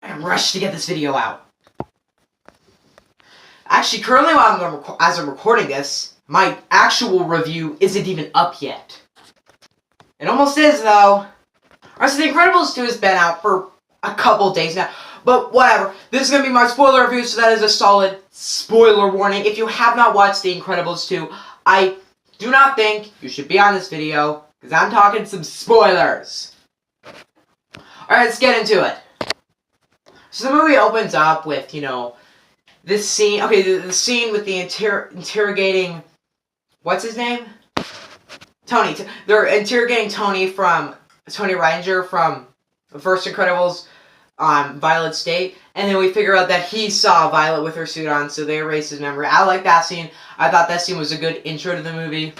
I rushed to get this video out. Actually, currently as I'm recording this, my actual review isn't even up yet. It almost is, though. Alright, so The Incredibles 2 has been out for a couple days now. But whatever. This is going to be my spoiler review, so that is a solid spoiler warning. If you have not watched The Incredibles 2, I do not think you should be on this video, because I'm talking some spoilers. Alright, let's get into it. So the movie opens up with, this scene. Okay, the scene with the interrogating... What's his name? Tony. They're interrogating Tony Reinger from the first Incredibles, Violet State. And then we figure out that he saw Violet with her suit on, so they erase his memory. I like that scene. I thought that scene was a good intro to the movie.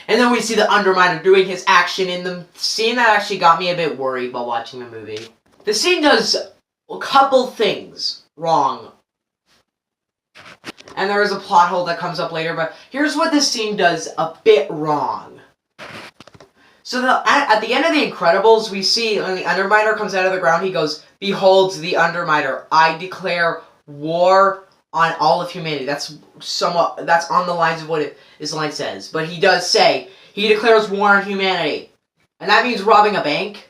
And then we see the Underminer doing his action in the scene that actually got me a bit worried while watching the movie. The scene does a couple things wrong. And there is a plot hole that comes up later, but here's what this scene does a bit wrong. So at the end of The Incredibles, we see when the Underminer comes out of the ground, he goes, "Behold the Underminer, I declare war on all of humanity." That's on the lines of what his line says. But he does say, he declares war on humanity. And that means robbing a bank.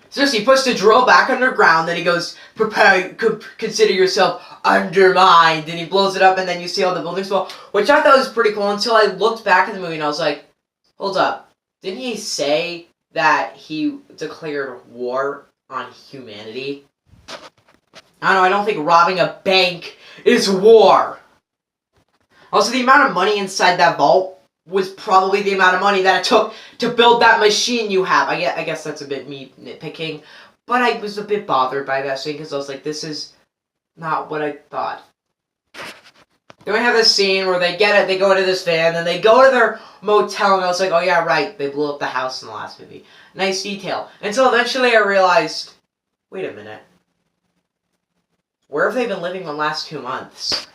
Seriously, he puts the drill back underground, then he goes, consider yourself undermined, and he blows it up, and then you see all the buildings fall, which I thought was pretty cool until I looked back at the movie and I was like, hold up, didn't he say that he declared war on humanity? I don't know, I don't think robbing a bank is war. Also, the amount of money inside that vault was probably the amount of money that it took to build that machine you have. I guess that's a bit me nitpicking, but I was a bit bothered by that scene because I was like, this is not what I thought. Then we have this scene where they go into this van, then they go to their motel, and I was like, oh yeah, right, they blew up the house in the last movie. Nice detail. Until eventually I realized, wait a minute. Where have they been living the last 2 months?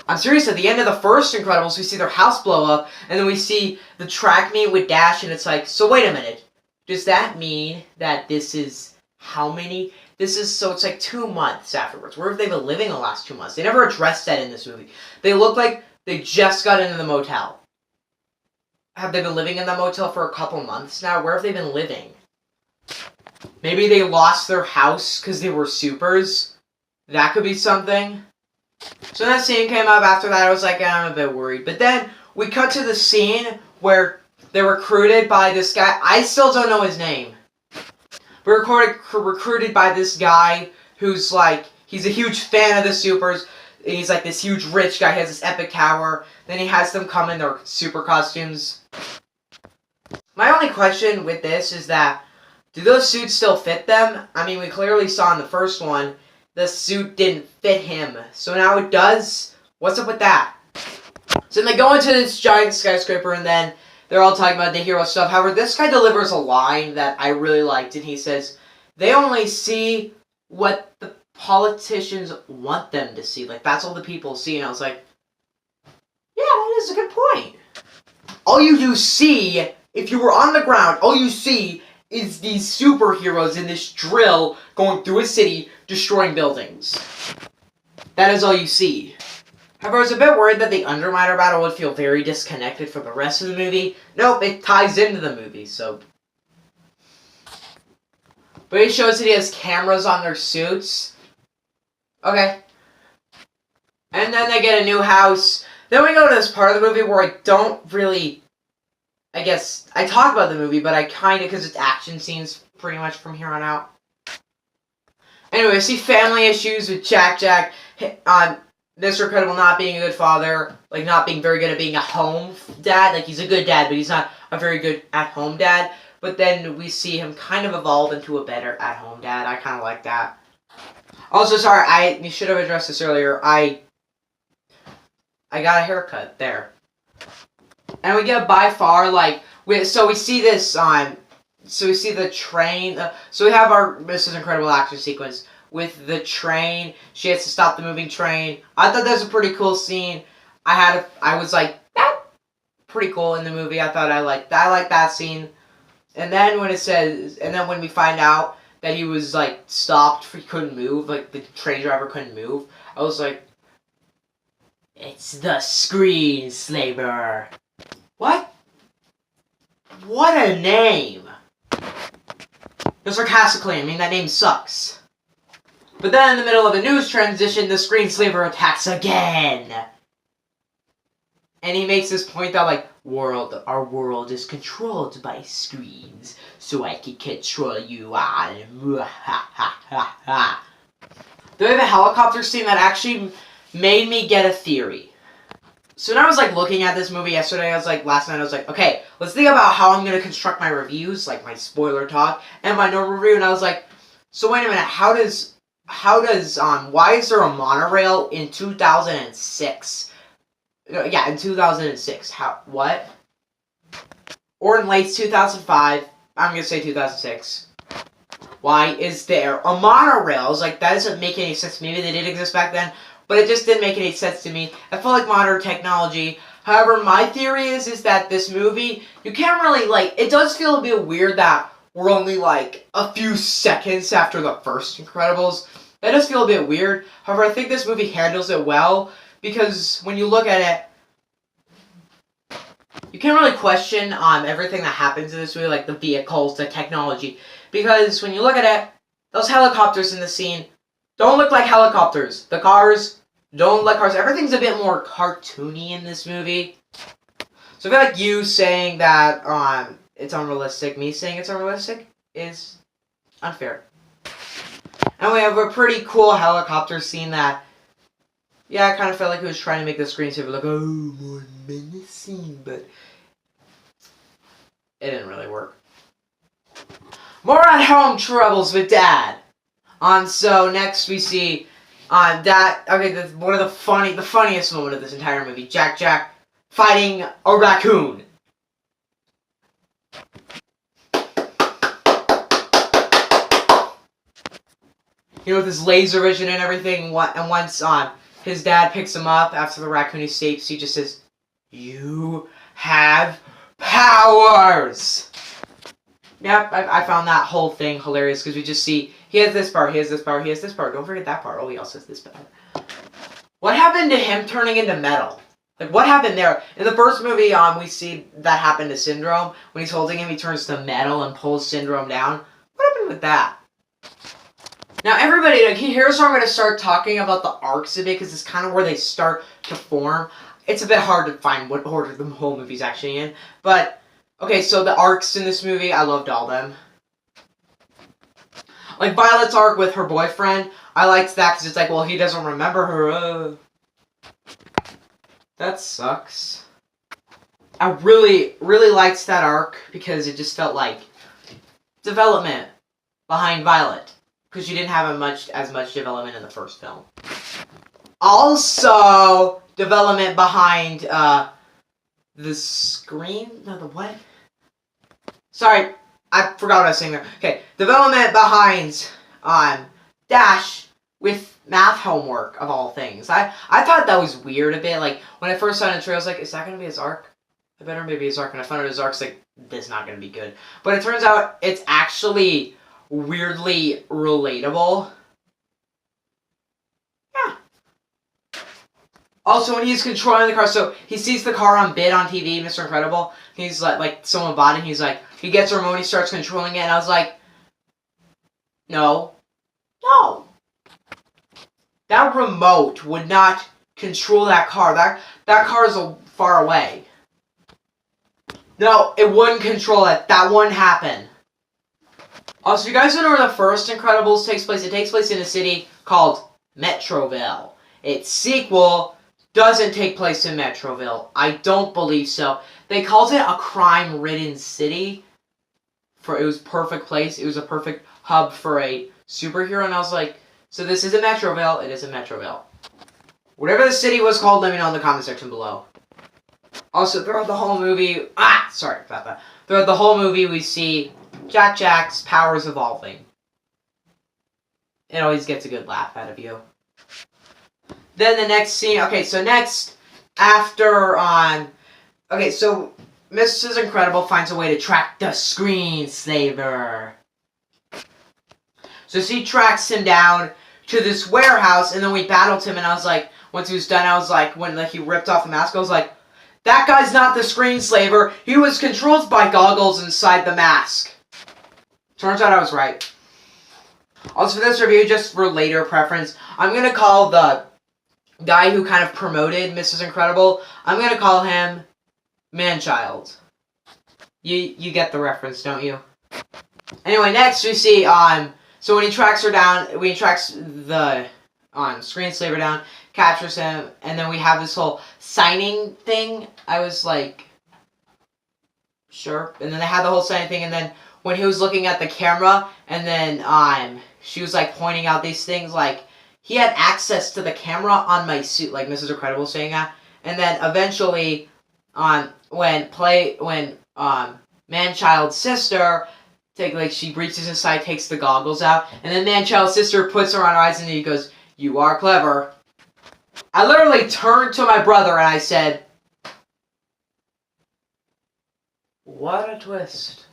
I'm serious, at the end of the first Incredibles, we see their house blow up, and then we see the track meet with Dash, and it's like, so wait a minute. Does that mean that this is how many? So it's like 2 months afterwards. Where have they been living the last 2 months? They never addressed that in this movie. They look like they just got into the motel. Have they been living in the motel for a couple months now? Where have they been living? Maybe they lost their house because they were supers. That could be something. So that scene came up after that. I was like, I'm a bit worried. But then we cut to the scene where they're recruited by this guy. I still don't know his name. We're recruited by this guy who's like, he's a huge fan of the supers. He's like this huge rich guy. He has this epic tower. Then he has them come in their super costumes. My only question with this is that, do those suits still fit them? I mean, we clearly saw in the first one, the suit didn't fit him. So now it does? What's up with that? So then they go into this giant skyscraper and then they're all talking about the hero stuff. However, this guy delivers a line that I really liked, and he says, they only see what the politicians want them to see. Like, that's all the people see. And I was like, yeah, that is a good point. All you do see, if you were on the ground, all you see is these superheroes in this drill going through a city, destroying buildings. That is all you see. However, I was a bit worried that the Underminer battle would feel very disconnected from the rest of the movie. Nope, it ties into the movie, so... But he shows that he has cameras on their suits. Okay. And then they get a new house. Then we go to this part of the movie where I don't really... I guess, I talk about the movie, but I kind of, because it's action scenes pretty much from here on out. Anyway, I see family issues with Jack. Mr. Incredible not being a good father, like not being very good at being a home dad. Like, he's a good dad, but he's not a very good at-home dad. But then we see him kind of evolve into a better at-home dad. I kind of like that. Also, sorry, you should have addressed this earlier. I got a haircut there. And we get by far, like, so we see this, so we see the train, so we have our Mrs. Incredible action sequence with the train. She has to stop the moving train. I thought that was a pretty cool scene. I was like, that's pretty cool in the movie. I liked that scene. And then when it says, and then when we find out that he was like stopped, he couldn't move, like the train driver couldn't move, I was like, it's the Screen Slaver. What? What a name. No, sarcastically, I mean that name sucks. But then in the middle of a news transition, the Screen Slaver attacks again. And he makes this point that, like, our world is controlled by screens, so I can control you all. They have a helicopter scene that actually made me get a theory. So when I was, like, looking at this movie yesterday, last night, I was like, okay, let's think about how I'm going to construct my reviews, like my spoiler talk, and my normal review, and I was like, so wait a minute, why is there a monorail in 2006? Yeah, in 2006. What? Or in late 2005. I'm going to say 2006. Why is there a monorail? I was like, that doesn't make any sense. Maybe they did exist back then, but it just didn't make any sense to me. I felt like modern technology. However, my theory is that this movie, you can't really, like, it does feel a bit weird that we're only, like, a few seconds after the first Incredibles. That does feel a bit weird. However, I think this movie handles it well, because when you look at it, you can't really question everything that happens in this movie, like the vehicles, the technology. Because when you look at it, those helicopters in the scene don't look like helicopters. The cars don't look like cars. Everything's a bit more cartoony in this movie. So I feel like you saying that it's unrealistic, me saying it's unrealistic, is unfair. And we have a pretty cool helicopter scene that, yeah, I kind of felt like it was trying to make the screensaver look, oh, more menacing, but it didn't really work. More at home troubles with Dad. So next we see Dad. Okay, one of the funniest moment of this entire movie. Jack fighting a raccoon. You know, with his laser vision and everything. And once his dad picks him up after the raccoon escapes, he just says, "You have powers." Yep, I found that whole thing hilarious because we just see he has this power, he has this power, he has this power. Don't forget that part. Oh, he also has this power. What happened to him turning into metal? Like, what happened there? In the first movie, we see that happen to Syndrome. When he's holding him, he turns to metal and pulls Syndrome down. What happened with that? Now, everybody, like, here's where I'm going to start talking about the arcs a bit, because it's kind of where they start to form. It's a bit hard to find what order the whole movie's actually in, but okay, so the arcs in this movie, I loved all them. Like, Violet's arc with her boyfriend, I liked that because it's like, well, he doesn't remember her. That sucks. I really, really liked that arc because it just felt like development behind Violet. Because she didn't have as much development in the first film. Also, development behind the screen. No, the what? Sorry, I forgot what I was saying there. Okay, development behind Dash with math homework of all things. I thought that was weird a bit. Like when I first saw it in the trailer, I was like, is that gonna be his arc? I better maybe his arc. And I found out his arc's like, this is not gonna be good. But it turns out it's actually weirdly relatable. Yeah. Also, when he's controlling the car, so he sees the car on bid on TV, Mr. Incredible. He's like someone bought it. He's like, he gets a remote, he starts controlling it, and I was like, no. That remote would not control that car. That car is far away. No, it wouldn't control it. That wouldn't happen. Also, you guys don't know where the first Incredibles takes place. It takes place in a city called Metroville. Its sequel doesn't take place in Metroville. I don't believe so. They called it a crime-ridden city. It was a perfect place. It was a perfect hub for a superhero. And I was like, so this isn't Metroville. It isn't Metroville. Whatever the city was called, let me know in the comment section below. Also, throughout the whole movie... sorry about that. Throughout the whole movie, we see Jack's powers evolving. It always gets a good laugh out of you. Then the next scene... Okay, so next, after okay, so Mrs. Incredible finds a way to track the Screen Slaver. So she tracks him down to this warehouse, and then we battled him, and I was like, once he was done, I was like, when he ripped off the mask, I was like, that guy's not the screenslaver. He was controlled by goggles inside the mask. Turns out I was right. Also, for this review, just for later preference, I'm going to call the guy who kind of promoted Mrs. Incredible, I'm going to call him Manchild. You get the reference, don't you? Anyway, next we see, so when he tracks her down, when he tracks the, screenslaver down, captures him, and then we have this whole signing thing. I was like, sure. And then they had the whole signing thing, and then when he was looking at the camera, and then, she was, like, pointing out these things, like, he had access to the camera on my suit, like Mrs. Incredible saying that. And then eventually, when Manchild's sister, she reaches inside, takes the goggles out, and then Manchild's sister puts her on her eyes, and he goes, "You are clever." I literally turned to my brother and I said, "What a twist."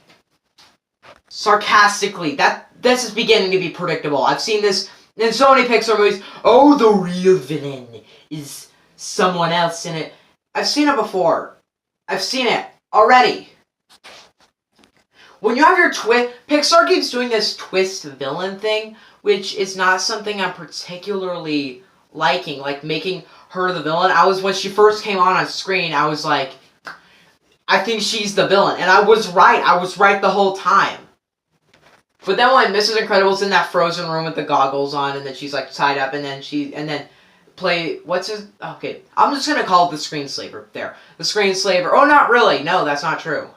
Sarcastically. This is beginning to be predictable. I've seen this in so many Pixar movies. Oh, the real villain is someone else in it. I've seen it before. I've seen it already. When you have your twist, Pixar keeps doing this twist villain thing, which is not something I'm particularly liking, like making her the villain. When she first came on screen, I was like, I think she's the villain, and I was right. I was right the whole time. But then when Mrs. Incredible's in that frozen room with the goggles on, and then she's like tied up, and then okay, I'm just gonna call it the screenslaver. There. The screenslaver. Oh, not really. No, that's not true.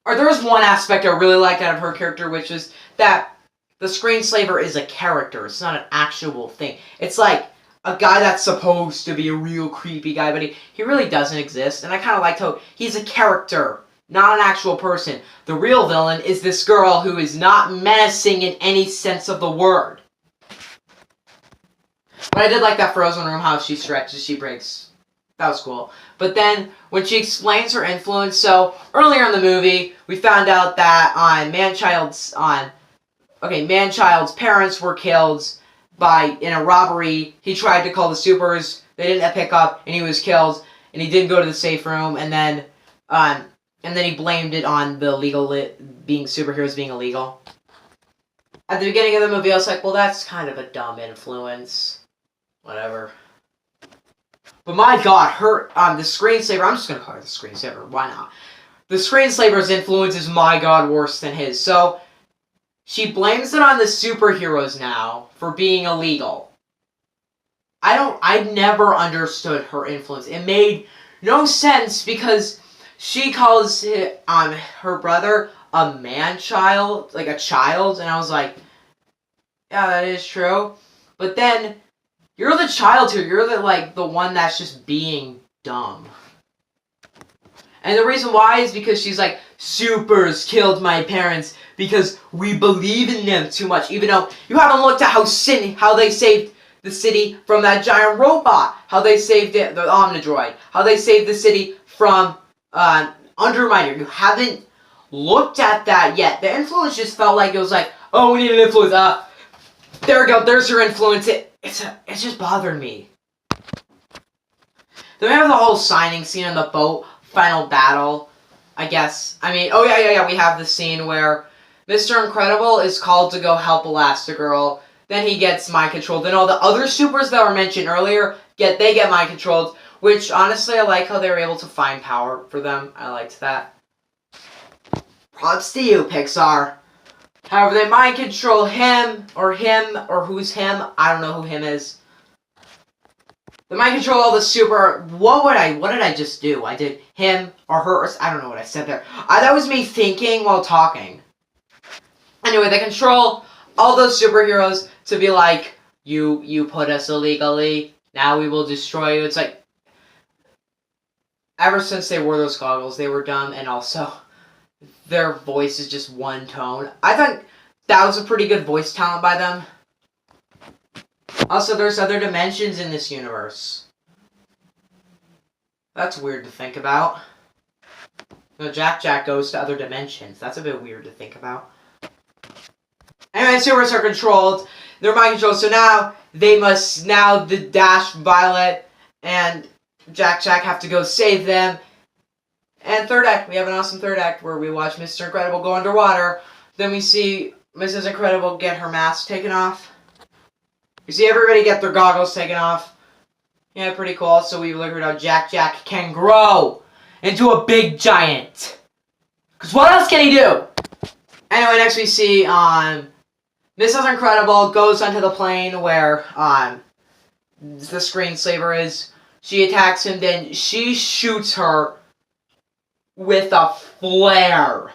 Or there was one aspect I really liked out of her character, which is that the screenslaver is a character. It's not an actual thing. It's like a guy that's supposed to be a real creepy guy, but he really doesn't exist. And I kind of liked how he's a character, not an actual person. The real villain is this girl who is not menacing in any sense of the word. But I did like that frozen room, how she stretches, she breaks. That was cool. But then, when she explains her influence, so earlier in the movie, we found out that Manchild's parents were killed in a robbery. He tried to call the supers, they didn't pick up, and he was killed, and he didn't go to the safe room, and then he blamed it on the superheroes being illegal. At the beginning of the movie, I was like, well, that's kind of a dumb influence. Whatever. But my god, the screensaver, I'm just gonna call her the screensaver, why not? The screenslaver's influence is, my god, worse than his. So, she blames it on the superheroes now for being illegal. I never understood her influence. It made no sense because she calls her brother a man-child, like a child, and I was like, yeah, that is true. But then, you're the child here. You're the one that's just being dumb. And the reason why is because she's like, supers killed my parents because we believe in them too much. Even though you haven't looked at how they saved the city from that giant robot. How they saved the Omnidroid. How they saved the city from Underminer. You haven't looked at that yet. The influence just felt like it was like, oh, we need an influence. There we go. There's your influence. It just bothered me. Then we have the whole signing scene on the boat, final battle, I guess. I mean, oh yeah, we have the scene where Mr. Incredible is called to go help Elastigirl, then he gets mind-controlled, then all the other supers that were mentioned earlier, get mind-controlled, which, honestly, I like how they were able to find power for them. I liked that. Props to you, Pixar. However, they mind control him, or who's him. I don't know who him is. They mind control all the super. What did I just do? I did him or her. Or, I don't know what I said there. That was me thinking while talking. Anyway, they control all those superheroes to be like, you put us illegally. Now we will destroy you. It's like, ever since they wore those goggles, they were dumb, and also their voice is just one tone. I thought that was a pretty good voice talent by them. Also, there's other dimensions in this universe. That's weird to think about. Jack goes to other dimensions. That's a bit weird to think about. Anyway, supers are controlled. They're mind controlled, so now the Dash, Violet, and Jack have to go save them. And third act, we have an awesome third act where we watch Mr. Incredible go underwater. Then we see Mrs. Incredible get her mask taken off. We see everybody get their goggles taken off. Yeah, pretty cool. So we learned how Jack can grow into a big giant. Because what else can he do? Anyway, next we see Mrs. Incredible goes onto the plane where the screenslaver is. She attacks him, then she shoots her with a flare.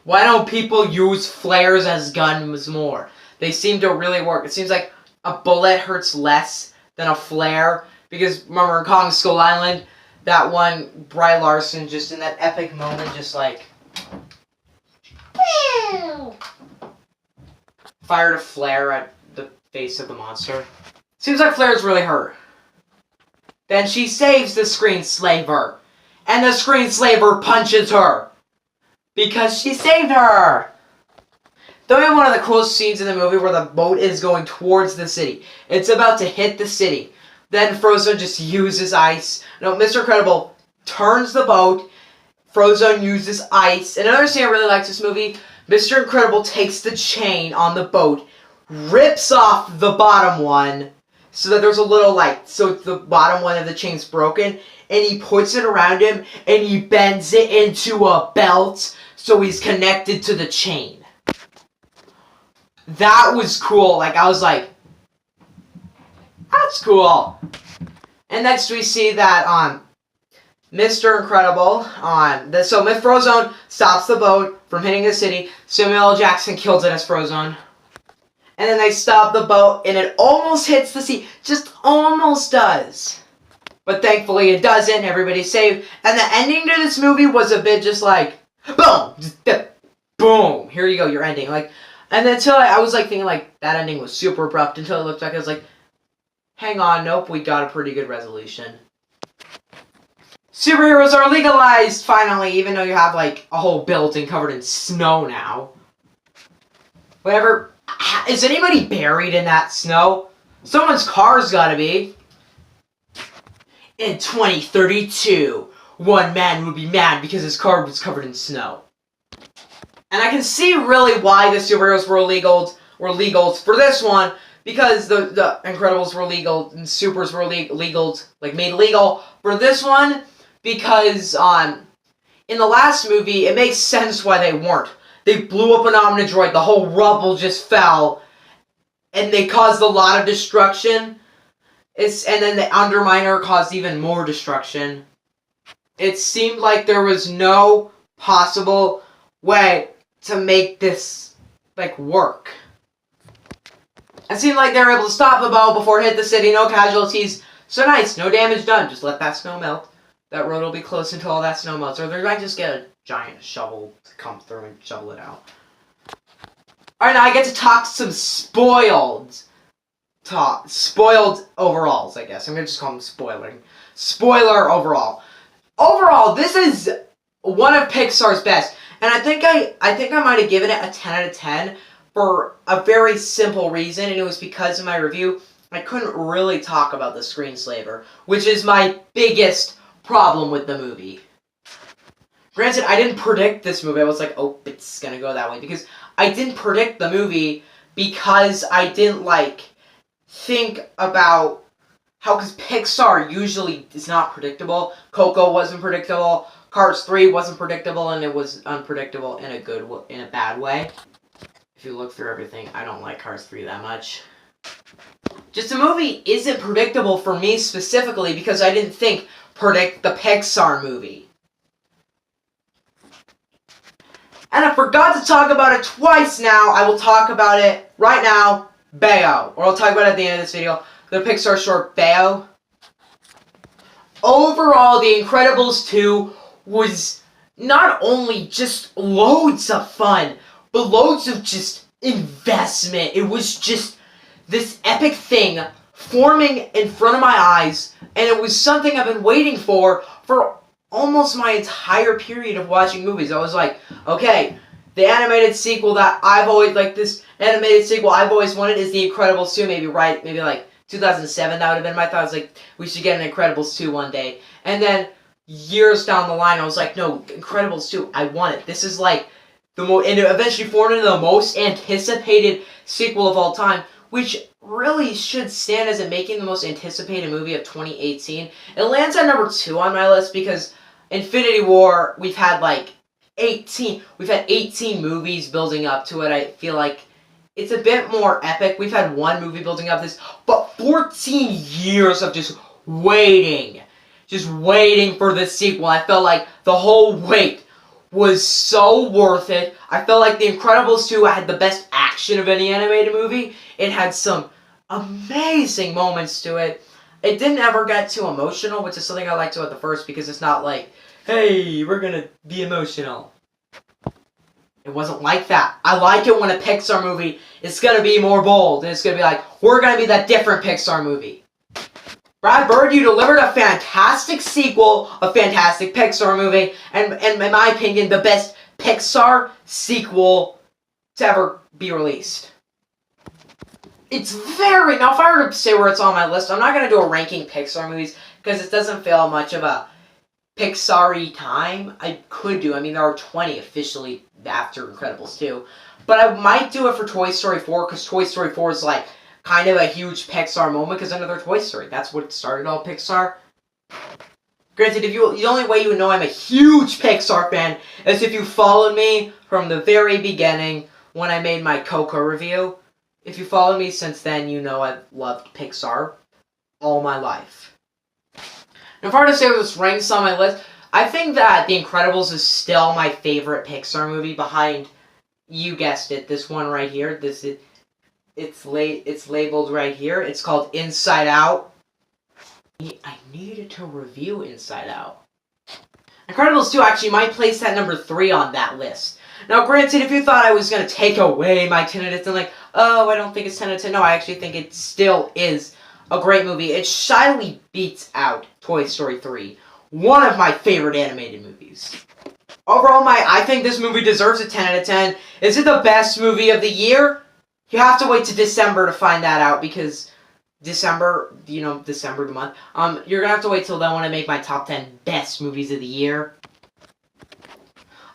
Why don't people use flares as guns more? They seem to really work. It seems like a bullet hurts less than a flare. Because remember in Kong Skull Island, that one Bry Larson just in that epic moment just like fired a flare at the face of the monster. Seems like flares really hurt. Then she saves the screenslaver. And the screenslaver punches her. Because she saved her. Then we have one of the coolest scenes in the movie where the boat is going towards the city. It's about to hit the city. Then Frozone just uses ice. No, Mr. Incredible turns the boat. Frozone uses ice. And another scene I really like this movie, Mr. Incredible takes the chain on the boat, rips off the bottom one, so that there's a little so the bottom one of the chain's broken, and he puts it around him, and he bends it into a belt, so he's connected to the chain. That was cool. I was like, that's cool. And next we see that Mr. Incredible so Myth Frozone stops the boat from hitting the city. Samuel L. Jackson kills it as Frozone. And then they stop the boat and it almost hits the sea. Just almost does. But thankfully it doesn't. Everybody's saved. And the ending to this movie was a bit just like, boom! Just, boom! Here you go, your ending. And then until I was thinking that ending was super abrupt until it looked like I was like, hang on, nope, we got a pretty good resolution. Superheroes are legalized, finally, even though you have, a whole building covered in snow now. Whatever. Is anybody buried in that snow? Someone's car's gotta be. In 2032, one man would be mad because his car was covered in snow. And I can see really why the superheroes were legal for this one, because the Incredibles were legal and Supers were made legal for this one, because in the last movie it makes sense why they weren't. They blew up an Omnidroid, the whole rubble just fell, and they caused a lot of destruction. And then the Underminer caused even more destruction. It seemed like there was no possible way to make this work. It seemed like they were able to stop the boat before it hit the city, no casualties. So nice, no damage done. Just let that snow melt. That road will be closed until all that snow melts. Or they might just get a giant shovel to come through and shovel it out. Alright, now I get to talk some spoiled overalls, I guess. I'm gonna just call them spoiling. Spoiler overall. Overall, this is one of Pixar's best. And I think I might have given it a 10 out of 10 for a very simple reason, and it was because in my review, I couldn't really talk about the screenslaver, which is my biggest problem with the movie. Granted, I didn't predict this movie. I was like, oh, it's gonna go that way. Because I didn't predict the movie because I didn't, think about how, because Pixar usually is not predictable. Coco wasn't predictable. Cars 3 wasn't predictable, and it was unpredictable in a bad way. If you look through everything, I don't like Cars 3 that much. Just the movie isn't predictable for me specifically because I didn't predict the Pixar movie. And I forgot to talk about it twice now. I will talk about it right now. Bayo. Or I'll talk about it at the end of this video. The Pixar short Bayo. Overall, The Incredibles 2 was not only just loads of fun, but loads of just investment. It was just this epic thing forming in front of my eyes, and it was something I've been waiting for almost my entire period of watching movies. I was like, okay, The animated sequel that I've always, like, this animated sequel I've always wanted is The Incredibles 2, maybe like 2007, that would have been my thought. I was like, we should get an Incredibles 2 one day. And then, years down the line, I was like, no, Incredibles 2, I want it. This is like, and it eventually formed into the most anticipated sequel of all time, which really should stand as making the most anticipated movie of 2018. It lands at number 2 on my list because Infinity War, we've had 18 movies building up to it. I feel like it's a bit more epic. We've had one movie building up this, but 14 years of just waiting for the sequel. I felt like the whole wait was so worth it. I felt like The Incredibles 2 had the best action of any animated movie. It had some amazing moments to it. It didn't ever get too emotional, which is something I liked about the first, because it's not like, hey, we're gonna be emotional. It wasn't like that. I like it when a Pixar movie is gonna be more bold, and it's gonna be like, we're gonna be that different Pixar movie. Brad Bird, you delivered a fantastic sequel, a fantastic Pixar movie, and in my opinion, the best Pixar sequel to ever be released. It's very... Now, if I were to say where it's on my list, I'm not going to do a ranking Pixar movies, because it doesn't feel much of a Pixar-y time. I could do. I mean, there are 20 officially after Incredibles 2. But I might do it for Toy Story 4, because Toy Story 4 is like kind of a huge Pixar moment, because another Toy Story. That's what started all Pixar. Granted, the only way you would know I'm a huge Pixar fan is if you followed me from the very beginning when I made my Coco review. If you followed me since then, you know I've loved Pixar all my life. And if I were to say this ranks on my list, I think that The Incredibles is still my favorite Pixar movie behind, you guessed it, this one right here. It's labeled right here. It's called Inside Out. I needed to review Inside Out. Incredibles 2 actually might place that number 3 on that list. Now, granted, if you thought I was going to take away my 10 out of 10, like, oh, I don't think it's 10 out of 10. No, I actually think it still is a great movie. It shyly beats out Toy Story 3, one of my favorite animated movies. Overall, I think this movie deserves a 10 out of 10. Is it the best movie of the year? You have to wait to December to find that out, because December, December the month, you're gonna have to wait till then when I make my top 10 best movies of the year.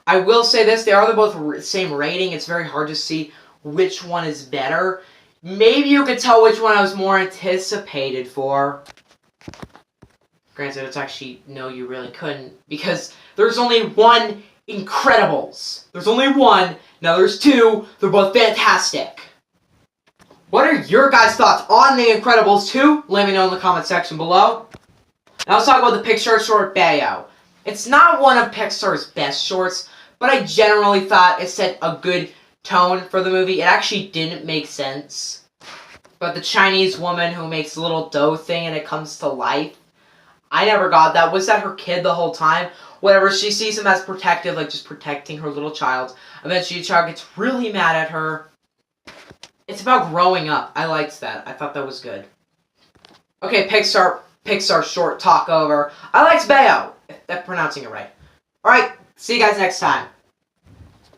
I will say this, they are both same rating. It's very hard to see which one is better. Maybe you could tell which one I was more anticipated for. Granted, it's actually, no, you really couldn't, because there's only one Incredibles. There's only one, now there's 2, they're both fantastic. What are your guys' thoughts on The Incredibles 2? Let me know in the comment section below. Now let's talk about the Pixar short Bayo. It's not one of Pixar's best shorts, but I generally thought it set a good tone for the movie. It actually didn't make sense. But the Chinese woman who makes a little dough thing and it comes to life, I never got that. Was that her kid the whole time? Whatever, she sees him as protective, like just protecting her little child. Eventually the child gets really mad at her. It's about growing up. I liked that. I thought that was good. Okay, Pixar short talk over. I liked Bayo, if I'm pronouncing it right. Alright, see you guys next time.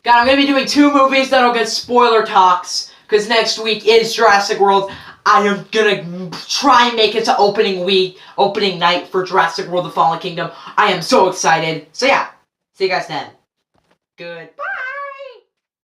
God, I'm going to be doing 2 movies that'll get spoiler talks, because next week is Jurassic World. I am going to try and make it to opening night for Jurassic World: The Fallen Kingdom. I am so excited. So yeah, see you guys then. Goodbye.